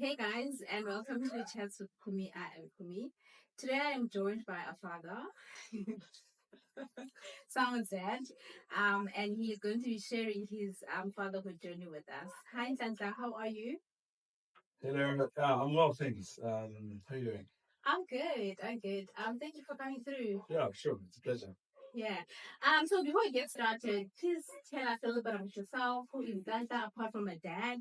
Hey guys, and welcome to the Chats with Kumi. I am Kumi. Today I am joined by a father, someone's dad, and he is going to be sharing his fatherhood journey with us. Hi Nhlanhla, how are you? Hello, I'm well, thanks. How you doing? I'm good. I'm good. Thank you for coming through. Yeah, sure, it's a pleasure. Yeah. So before we get started, please tell us a little bit about yourself. Who is Nhlanhla apart from a dad?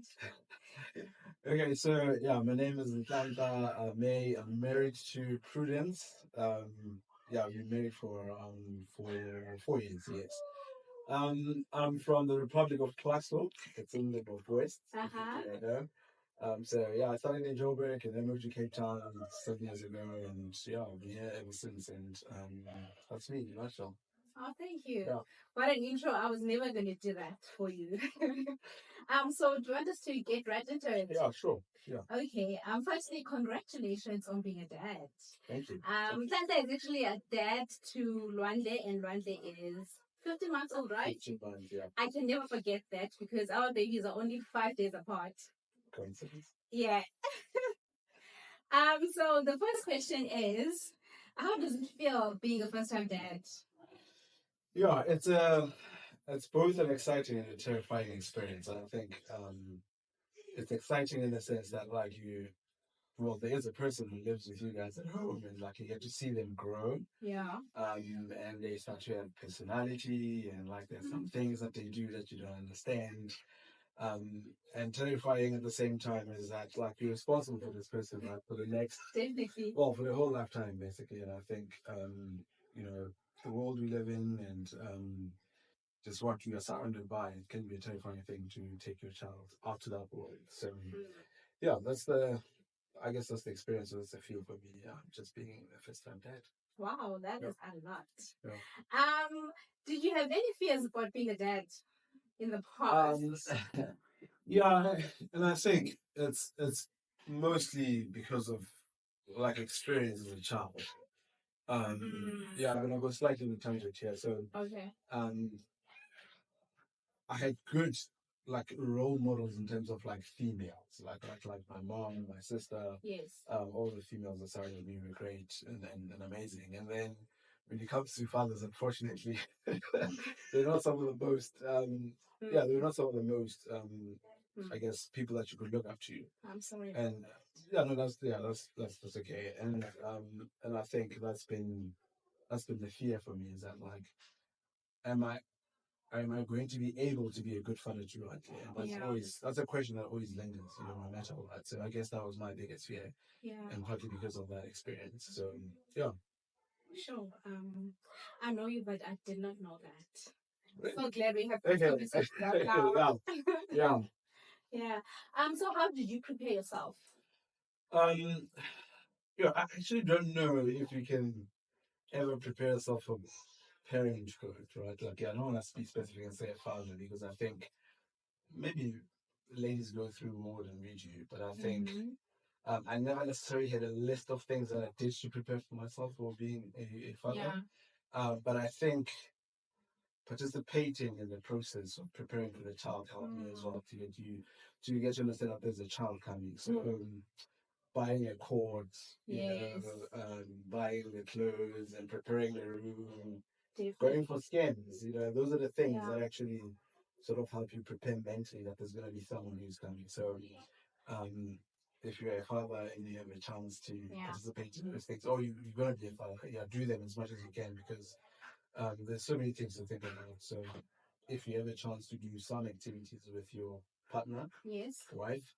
Okay, so yeah, my name is Nhlanhla May. I'm married to Prudence. Yeah, we've been married for 4 years. Yes. I'm from the Republic of Plaso. It's in the northwest. Uh huh. You know. So yeah, I started in Joburg and then moved to Cape Town 7 years ago, and yeah, I've been here ever since. And that's me in a nutshell. Oh, thank you. Yeah. What an intro. I was never going to do that for you. So do you want us to get right into it? Yeah, sure. Yeah. Okay. Firstly, congratulations on being a dad. Thank you. Nhlanhla is actually a dad to Lwandle, and Lwandle is 15 months old, right? 15 months, yeah. I can never forget that because our babies are only 5 days apart. Coincidence? Yeah. So the first question is, how does it feel being a first time dad? Yeah, it's both an exciting and a terrifying experience. And I think it's exciting in the sense that well, there is a person who lives with you guys at home, and like you get to see them grow. Yeah. And they start to have personality, and like there's some things that they do that you don't understand. And terrifying at the same time is that like you're responsible for this person, right, for the next, Definitely. well, for the whole lifetime basically. And I think you know, the world we live in, and just what you are surrounded by, it can be a terrifying thing to take your child out to that world. So yeah, I guess that's the experience. That's the feel for me. Yeah, just being a first time dad. Wow, that Yeah. is a lot. Yeah. Did you have any fears about being a dad in the past? Yeah, and I think it's mostly because of like experience as a child. Yeah, I'm gonna go slightly in the tangent here. So, Okay. um, I had good like role models in terms of like females, like my mom, my sister, Yes. all the females that surrounded me were great and amazing. And then when it comes to fathers, unfortunately, they're not some of the most yeah, they're not some of the most I guess people that you could look up to. I'm sorry. And yeah, no, that's okay. And I think that's been the fear for me, is that like, am I am I going to be able to be a good father to Auntie? And that's a question that always lingers, no matter what. So I guess that was my biggest fear, Yeah. and partly because of that experience. So yeah. Sure. I know you, but I did not know that. Really? So glad we have this Okay. conversation right now. Yeah. Yeah. Yeah. So how did you prepare yourself? Um. Yeah. I actually don't know if you can ever prepare yourself for parenthood, right? Like, yeah, I don't want to be specific and say a father, because I think maybe ladies go through more than we do, but I think I never necessarily had a list of things that I did to prepare for myself for being a father. Yeah. But I think participating in the process of preparing for the child helped me as well to get to understand that there's a child coming. So buying a cord, Yes. buying the clothes and preparing the room, Definitely. going for scans, those are the things Yeah. that actually sort of help you prepare mentally that there's going to be someone who's coming. So, um, if you're a father and you have a chance to Yeah. participate in those things, or you're going to be a father, yeah, do them as much as you can, because there's so many things to think about. So, if you have a chance to do some activities with your partner, Yes. wife,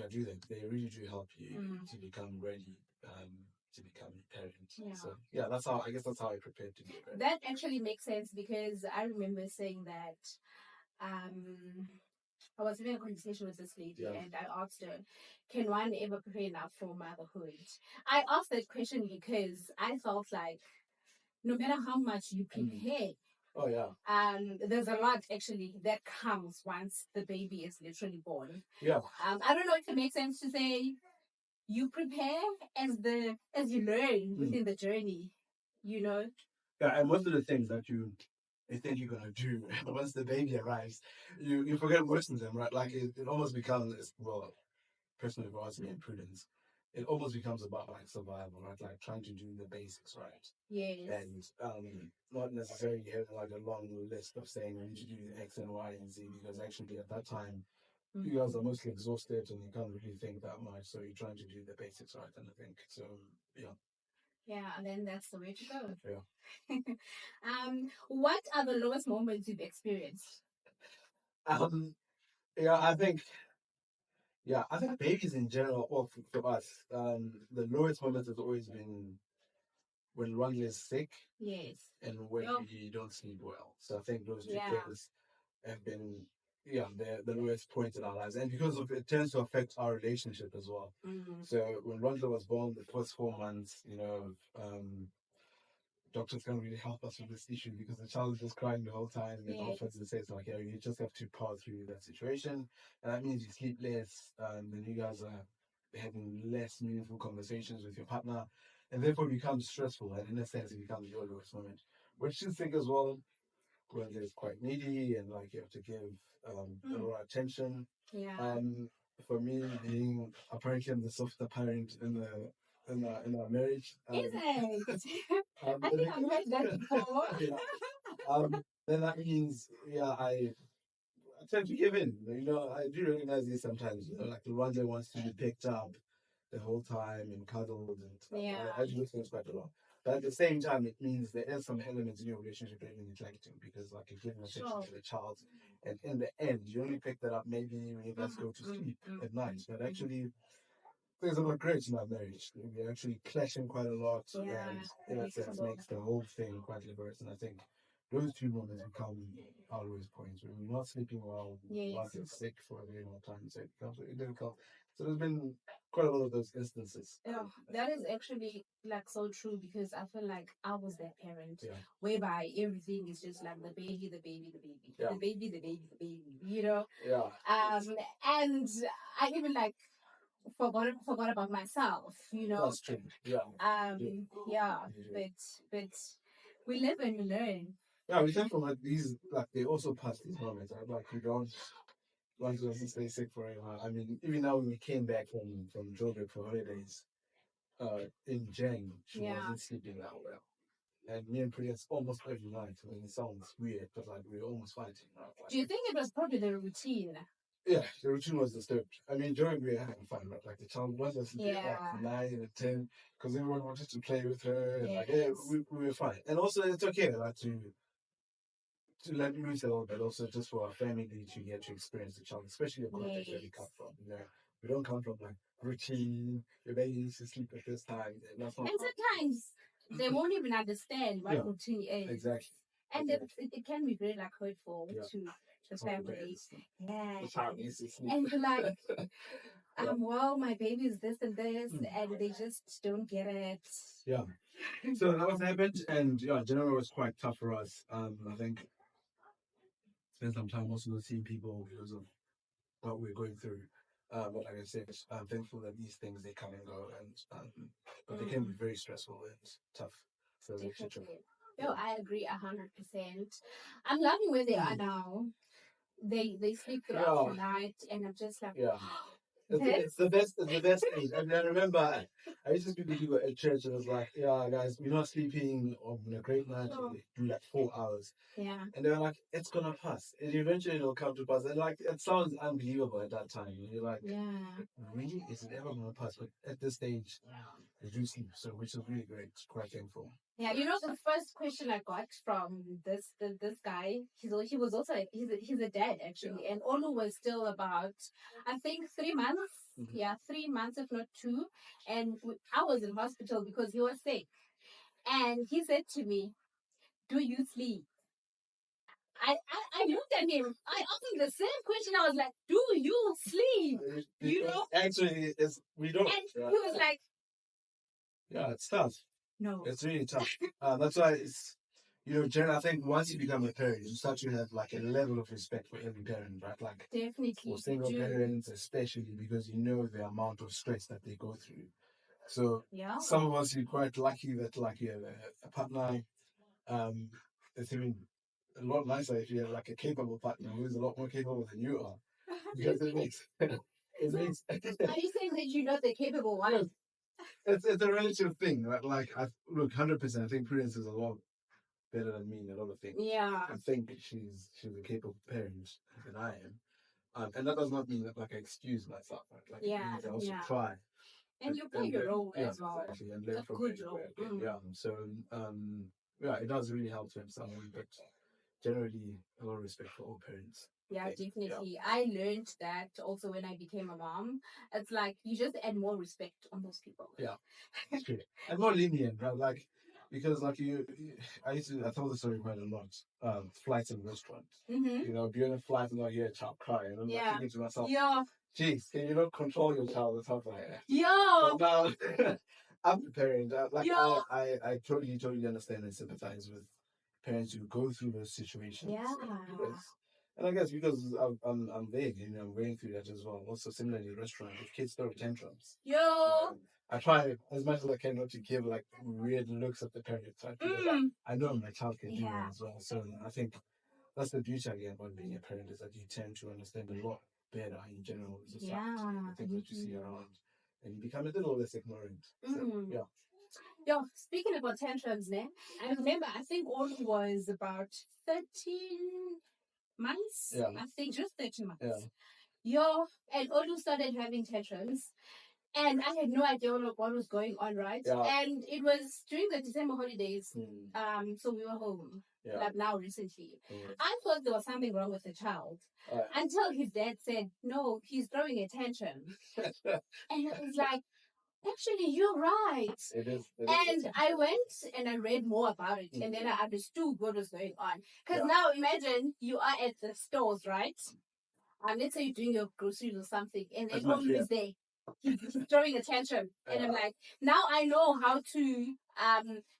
do them. They really do help you to become ready, to become a parent. Yeah. So yeah, that's how I guess that's how I prepared to be a parent. That actually makes sense because I remember saying that I was having a conversation with this lady, Yeah. and I asked her, can one ever prepare enough for motherhood? I asked that question because I felt like no matter how much you prepare, Oh yeah. there's a lot actually that comes once the baby is literally born. Yeah. I don't know if it makes sense to say you prepare as you learn within the journey, you know. Yeah, and most of the things that you think you're gonna do once the baby arrives, you forget most of them, right? Like it almost becomes, well, personal advancement and prudence, it almost becomes about like survival, right? Like trying to do the basics right. Yes. And not necessarily having like a long list of saying we need to do X and Y and Z, because actually at that time you guys are mostly exhausted and you can't really think that much. So you're trying to do the basics right. And I think so, yeah. Yeah, and then that's the way to go. Yeah. What are the lowest moments you've experienced? Um, yeah, I think babies in general, well, for us, the lowest moment has always been when one is sick. Yes. And when we don't sleep well. So I think those two things have been, the lowest point in our lives. And because of it tends to affect our relationship as well. So when Rhonda was born, the first 4 months, doctors can't really help us with this issue because the child is just crying the whole time. And often they say, it's like, you just have to power through that situation. And that means you sleep less, then you guys are having less meaningful conversations with your partner. And therefore it becomes stressful. And in a sense, it becomes your lowest moment. Which you think as well, when it's quite needy and like you have to give a lot of attention. Yeah. For me, being apparently I'm the softer parent in our marriage. Is it? I think then, I've heard that before. then that means I tend to give in. I do recognize this sometimes. Like the ones that wants to be picked up the whole time and cuddled and stuff. Yeah. I do those things quite a lot. But at the same time, it means there is some elements in your relationship that you neglect to, because like you're giving attention to the child, and in the end, you only pick that up maybe when you guys go to sleep at night. But actually, things are not great in our marriage. We're actually clashing quite a lot, and in that sense, makes the whole thing quite liberating. And I think those two moments become always points when we're not sleeping well, one gets sick for a very long time, so it becomes very difficult. So there's been quite a lot of those instances. Yeah, that is actually like so true, because I feel like I was that parent whereby everything is just like the baby, the baby, the baby, the baby, the baby, the baby, Yeah. And I even like forgot about myself. That's true. Yeah. Yeah, but we live and we learn. Yeah, we come from like these, like they also pass these moments. Right? Like we don't want to stay sick for a while. I mean, even now when we came back from Joburg for holidays, in Jan, she wasn't sleeping that well. And me and Priya's almost every night. I mean, it sounds weird, but like we were almost fighting. Right? Like, do you think it was probably the routine? Yeah, the routine was disturbed. I mean, during we were having fun, right? Like the child wasn't sleeping at 9 and 10 because everyone wanted to play with her. And like, we were fine. And also, it's okay like to let loose a little bit, also just for our family to get to experience the child, especially the context where we come from. We don't come from like routine. Your baby needs to sleep at this time. And that's not. And sometimes they won't even understand what routine is. Exactly. And it can be very like hurtful to the family. Yeah. The child needs to sleep. And you're like, well, my baby is this and this, and they just don't get it. Yeah. So that was happened, and January was quite tough for us. I think spent some time also seeing people because of what we're going through. But like I said, I'm thankful that these things they come and go, and but they can be very stressful and tough for the relationship. No, I agree 100%. I'm loving where they are now. They sleep throughout the night, and I'm just like, It's the best. It's the best age. I mean, I remember I used to speak to people at church, and I was like, "Yeah, guys, we're not sleeping on a great night. We do like 4 hours." Yeah. And they were like, "It's gonna pass. It eventually will come to pass." And like, it sounds unbelievable at that time. And you're like, "Really? Is it ever gonna pass?" But at this stage, they do sleep, so which is really great. Quite thankful. Yeah, the first question I got from this guy, he was also he's a dad actually, and Olu was still about, I think 3 months. Yeah, 3 months if not two, and I was in hospital because he was sick, and he said to me, "Do you sleep?" I looked at him. I asked him the same question. I was like, "Do you sleep?" Actually, we don't. And he was like, "Yeah, it's tough. No, it's really tough." That's why it's Jen, I think once you become a parent, you start to have like a level of respect for every parent, right? Like definitely for single parents, especially because you know the amount of stress that they go through. So some of us are quite lucky that like you have a partner. It's even a lot nicer if you have like a capable partner who is a lot more capable than you are, because it makes it means Are you saying that you're not the capable one? it's a relative thing. Like I look, 100%. I think Prudence is a lot better than me in a lot of things. Yeah. I think she's a capable parent than I am. And that does not mean that like I excuse myself. Right? Like it means I also try. And you play your role as well. Exactly, and learn A from good it. role. Yeah. So yeah, it does really help to have someone, but generally a lot of respect for all parents. Yeah, definitely. Yeah. I learned that also when I became a mom. It's like you just add more respect on those people. Yeah, it's true. And more lenient, right? Like because like I tell the story quite a lot. Flights and restaurants. Mm-hmm. You know, be on a flight and I hear a child cry, and I'm like thinking to myself, yeah, "Geez, can you not control your child or something like that?" yeah, But now I'm the parent. yeah, I totally understand and sympathize with parents who go through those situations. yeah. And I guess because I'm big, you know, I'm going through that as well. Also, similarly, in restaurants, if kids throw tantrums, Yo. I try as much as I can not to give like weird looks at the parents, right? Because I know my child can do that as well. So I think that's the beauty again about being a parent is that you tend to understand a lot better in general as a society. The things that you see around, and you become a little less ignorant. So, yeah. Yo, speaking about tantrums, ne? I remember I think Olu was about 13 months. Yeah. I think just 13 months. Yeah. Yo, and Olu started having tantrums. And I had no idea what was going on, right? Yeah. And it was during the December holidays. So we were home. Yeah. Like now recently. I thought there was something wrong with the child. Until his dad said, no, he's throwing a tantrum. And I was like, actually, you're right. It is. And I went and I read more about it, and then I understood what was going on. Because now imagine you are at the stores, right? Let's say you're doing your groceries or something, and then Olu is there. He's throwing a tantrum, and I'm like, now I know how to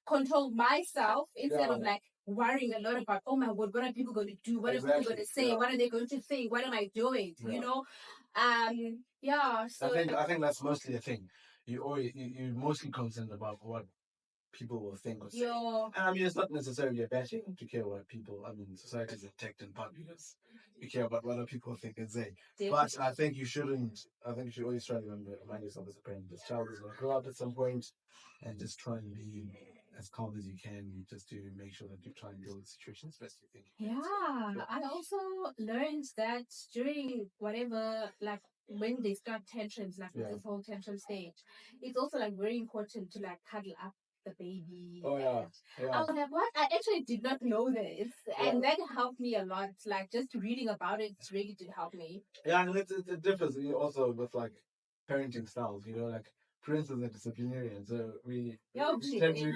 control myself instead of like worrying a lot about, oh my god, what are people going to do? What are people going to say? What are they going to think? What am I doing? You know, yeah. So I think that's mostly a thing. You're mostly concerned about what people will think or say. And I mean, it's not necessarily a bad thing to care what people. I mean, society is attacked in part because you care about what other people think and say. But I think you shouldn't. I think you should always try to remind yourself as a parent, this child is going to grow up at some point, and just try and be as calm as you can, just to make sure that you try and deal with the situation as best you think. Yeah, I also learned that during whatever, like when they start tensions, like this whole tension stage, it's also like very important to like cuddle up the baby. Oh yeah. I was like, what? I actually did not know this, and that helped me a lot. Like just reading about it really did help me. Yeah, and it differs also with like parenting styles. You know, like Prince is a disciplinarian, so we tend to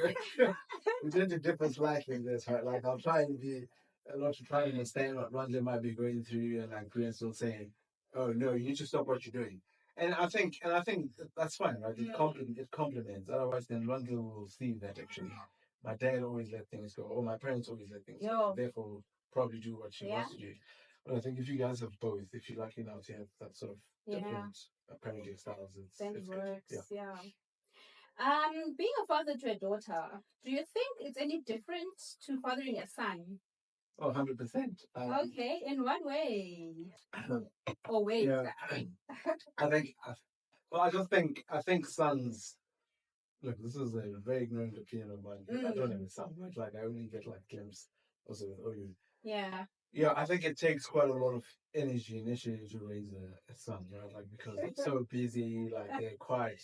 we tend to differ slightly in this, right? Like I'll try and be a lot to try and understand what Ronja might be going through, and like Prince will say, "Oh no, you need to stop what you're doing." And I think that's fine, right? It complements. Otherwise, then Ronja will see that actually my dad always let things go, or my parents always let things go. Therefore, probably do what she wants to do. But I think if you guys have both, if you're lucky enough to have that sort of different parenting styles, it's works. Good. Yeah. Being a father to a daughter, do you think it's any different to fathering a son? Oh, 100%. Okay, in what way? Oh wait. Yeah. I think. I think sons. Look, this is a very ignorant opinion of mine. I don't have a son, right? Like I only get like glimpse also with OU. Yeah. Yeah, I think it takes quite a lot of energy initially to raise a son, right? Like because they're so busy, like they're quite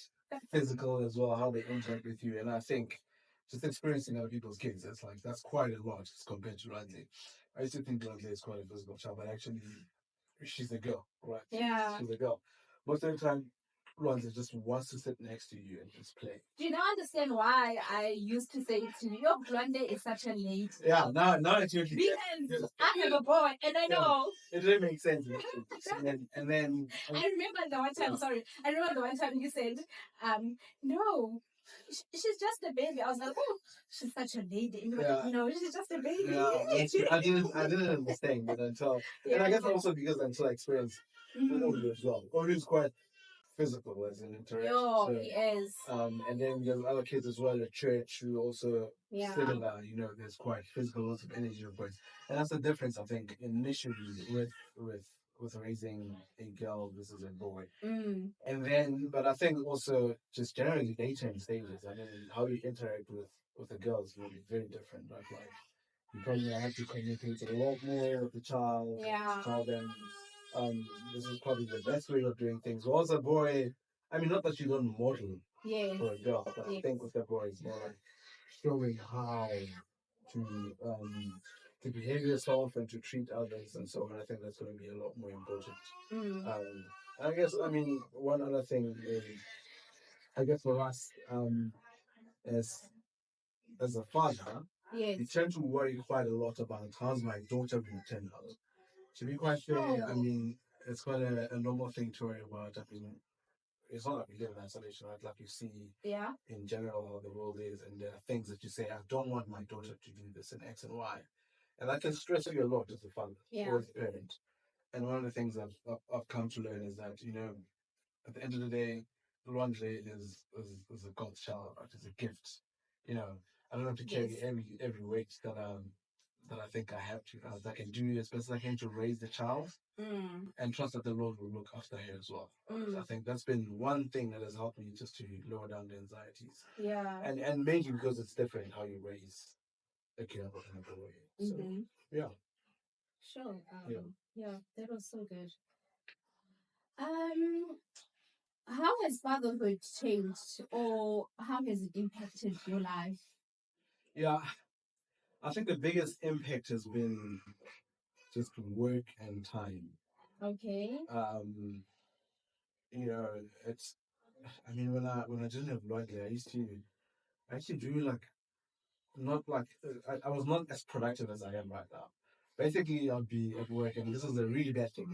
physical as well, how they interact with you. And I think just experiencing other people's kids, it's like that's quite a lot as compared to Radley. I used to think Radley is quite a physical child, but actually she's a girl, right? Yeah. She's a girl. Most of the time Ronza just wants to sit next to you and just play. Do you not understand why I used to say to you, your Blonde is such a lady? Yeah, now it's usually because I have a boy and I know. It really makes sense. And then I remember the one time, I remember the one time you said, no, she's just a baby. I was like, oh, she's such a lady. And no, she's just a baby. Yeah, I didn't understand it until, and I guess also because until I experienced with Olu as well. Olu's quite physical as an interaction. So, he is. And then there's other kids as well at church who also similar, you know, there's quite physical, lots of energy, of course. And that's the difference, I think, initially with with raising a girl versus a boy. And then, but I think also just generally dating stages. I mean, how you interact with the girls will be very different. Right? Like you probably have to communicate a lot more with the child. Yeah. Tell them, this is probably the best way of doing things. Well, as a boy, I mean, not that you don't model for a girl, but I think with the boy, it's more like showing how to behave yourself and to treat others and so on. I think that's going to be a lot more important. I guess, I mean, one other thing is, I guess for us, as as a father, you tend to worry quite a lot about how's my daughter going to turn out. To be quite fair, I mean, it's quite a normal thing to worry about. I mean, it's not like we live in isolation, right? Like you see in general how the world is, and there are things that you say, I don't want my daughter to do this and X and Y. And that can stress you a lot as a father or as a parent. And one of the things I've come to learn is that, you know, at the end of the day, Luandre is a God's child, right? It's a gift. You know, I don't have to carry every weight that I think I have to. That I can do as best as I can to raise the child and trust that the Lord will look after her as well. I think that's been one thing that has helped me just to lower down the anxieties. And mainly because it's different how you raise a girl and a boy. So yeah. Sure. That was so good. How has fatherhood changed, or how has it impacted your life? Yeah, I think the biggest impact has been just work and time. Okay. You know, it's. I mean, when I didn't have Lloydly, I used to do like not like I was not as productive as I am right now. Basically, I'd be at work, and this is a really bad thing.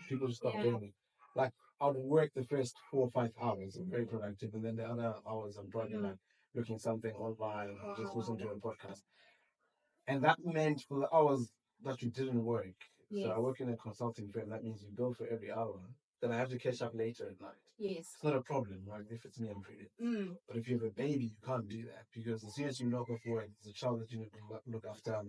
People should stop doing it. Like I'd work the first 4 or 5 hours, I'm very productive, and then the other hours I'm probably like looking something online, or just listening to a podcast. And that meant for the hours that you didn't work. So I work in a consulting firm. That means you bill for every hour. Then I have to catch up later at night. It's not a problem, right? If it's me, I'm treated. But if you have a baby, you can't do that because as soon as you knock off work, there's a child that you need to look after.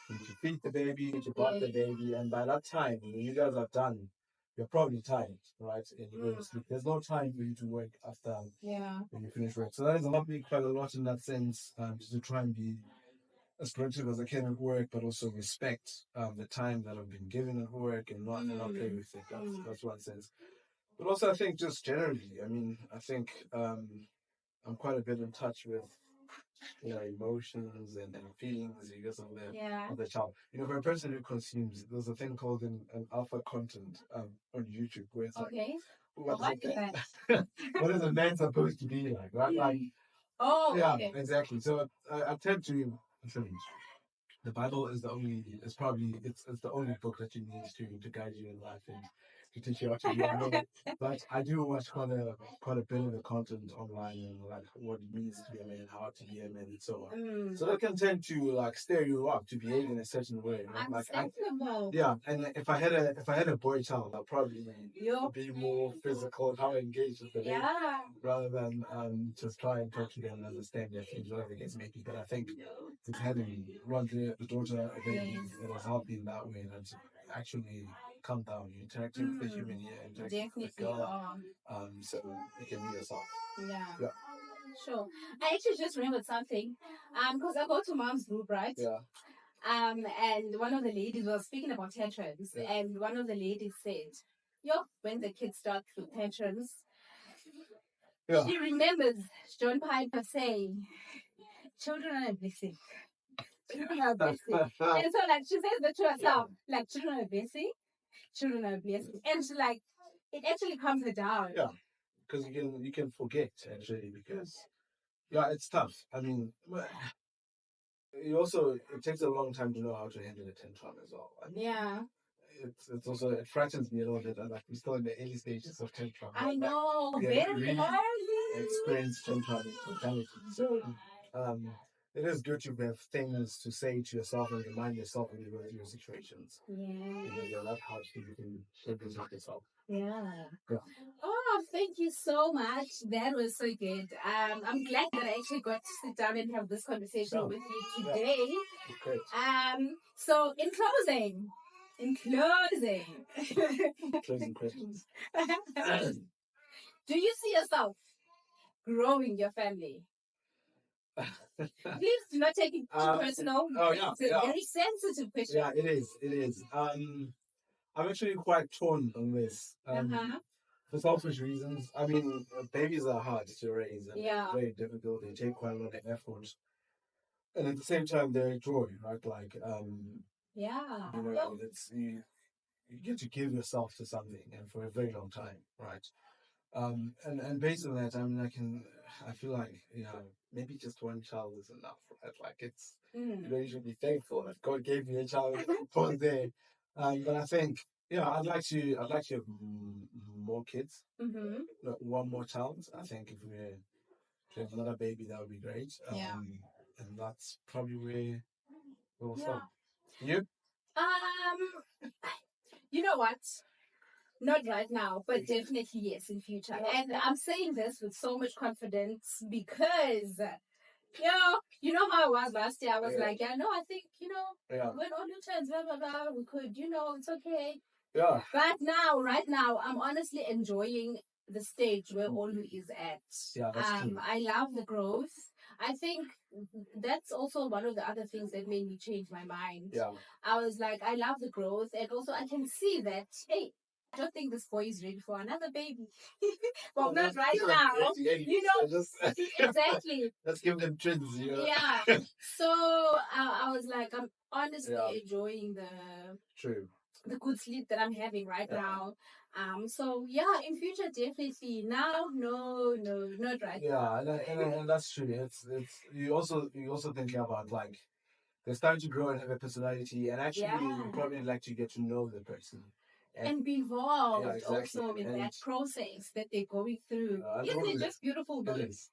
You need to feed the baby, you need to bath the baby, and by that time, when you guys are done, you're probably tired, right? And you go to sleep. There's no time for you to work after when you finish work. So that has helped me quite a lot in that sense, to try and be as productive as I can at work, but also respect the time that I've been given at work and not play with it. That's one sense. But also, I think just generally, I mean, I think I'm quite a bit in touch with emotions and feelings because of the child. You know, for a person who consumes, there's a thing called an alpha content on YouTube where it's like, what is that? What is a man supposed to be like? Right? Like, exactly. So I tend to. The Bible is it's the only book that you need to guide you in life and to teach you how to be a man. But I do watch quite a bit of the content online and like what it means to be a man, how to be a man, and so on. So that can tend to like stir you up to behave in a certain way. Right? Like and if I had a boy child, I'll probably be more physical, how I engage with the baby, rather than just try and talk to them and understand their feelings, whatever the case may be. But I think it's having Roger, the daughter, a baby, it has helped in that way. And actually calm down. You're interacting with the human here, interacting with the girl. So you can be yourself. Yeah. Sure. I actually just remembered something. Because I go to mom's group, right? Yeah. And one of the ladies was speaking about tantrums, and one of the ladies said, when the kids start with tantrums, she remembers John Piper saying, children are a blessing. Children are a blessing. And so, like, she says that to herself, like, children are a blessing, children are a blessing. And she, like, it actually calms her down. Yeah, because you can forget, actually, because, it's tough. I mean, it takes a long time to know how to handle a tantrum as well. I mean, it's also, it frightens me a little bit. Like we're still in the early stages of tantrum. I know, very early. Experience tantrum in totality. So, it is good to have things to say to yourself and remind yourself when you go through situations. Because that helps you to present yourself. Oh, thank you so much. That was so good. I'm glad that I actually got to sit down and have this conversation with you today. Great. So in closing, In closing. Closing questions. Do you see yourself growing your family? Please do not take it too personal. Oh yeah, It's a very sensitive question. Yeah, it is. It is. I'm actually quite torn on this. For selfish reasons. I mean, babies are hard to raise and very difficult. They take quite a lot of effort, and at the same time, they're a joy, right? Like, it's you get to give yourself to something, and for a very long time, right? And based on that, I mean, I feel like, maybe just one child is enough, right? Like you should be thankful that God gave you a child for there. But I think, I'd like to have more kids, one more child. I think if we have another baby, that would be great. And that's probably where we'll start. You? You know what? Not right now, but definitely yes in future. And I'm saying this with so much confidence because, you know how I was last year. I was like, I think, when all your turns, blah, blah, blah, we could, it's okay. Yeah. Right now, I'm honestly enjoying the stage where Olu is at. Yeah, that's true. I love the growth. I think that's also one of the other things that made me change my mind. Yeah. I was like, I love the growth, and also I can see that, hey, I don't think this boy is ready for another baby. Well, not right now. Exactly. Let's give them twins. Yeah. So I was like, I'm honestly enjoying the good sleep that I'm having right now. So in future definitely. Now, no, not right now. And that's true. It's you also thinking about like they're starting to grow and have a personality, and actually you probably like to get to know the person and be involved also in that process that they're going through. Isn't it just beautiful? It is.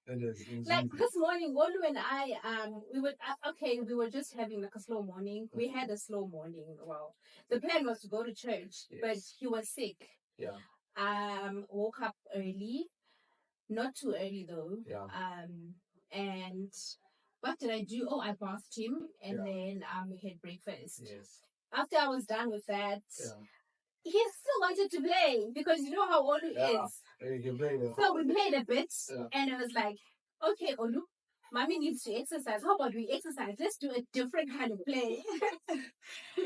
Like this morning, Wolu and I, we were just having like a slow morning. We had a slow morning. Well, the plan was to go to church, but he was sick. Yeah. Woke up early, not too early though. Yeah. And what did I do? Oh, I bathed him, and then we had breakfast. Yes. After I was done with that, he still wanted to play because you know how Olu is. So we played a bit, and it was like, okay, Olu, mommy needs to exercise. How about we exercise? Let's do a different kind of play.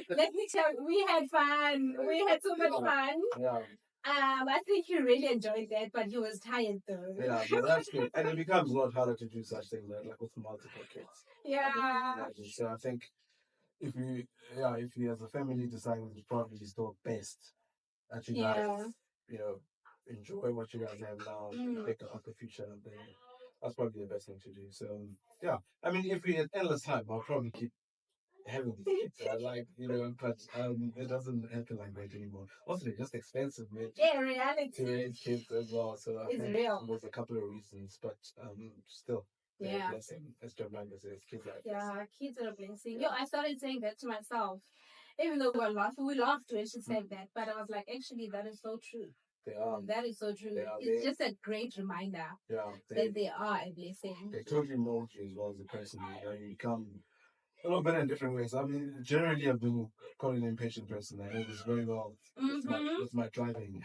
Let me tell you, we had fun. We had so much fun. Yeah. I think he really enjoyed that, but he was tired though. Yeah, but that's good. And it becomes a lot harder to do such things like with multiple kids. Yeah. So I think if you as a family decide it's probably still best that you guys, enjoy what you guys have now and think about the future, then that's probably the best thing to do. So I mean, if we had endless time, I'll probably keep having these kids. But it doesn't happen like that anymore. Also, they're just expensive, man. Yeah, reality. To raise kids as well. So I think there's a couple of reasons, but still. They're a blessing. As Nhlanhla says, kids are a blessing. Kids are a blessing. I started saying that to myself. Even though we laughed when she said that, but I was like, actually, that is so true. They are. That is so true. It's just a great reminder that they are a blessing. They totally mold you as well as a person. You become a lot better in different ways. I mean, generally, I've been quite an impatient person. I know this very well with my driving.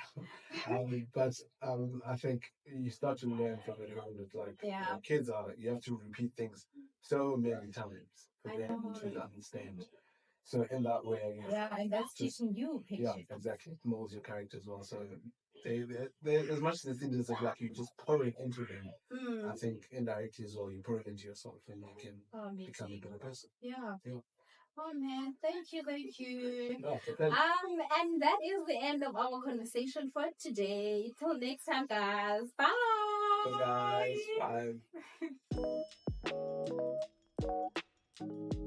But I think you start to learn from it all that, like, kids you have to repeat things so many times for them to understand. So in that way, I guess. And that's teaching you patience. Yeah, exactly. It molds your character as well. So they as much as they think it's like you just pour it into them, I think indirectly as well, you pour it into yourself and you can become a better person. Yeah. Oh man, thank you. Oh, and that is the end of our conversation for today. Till next time, guys. Bye. Bye, guys. Bye.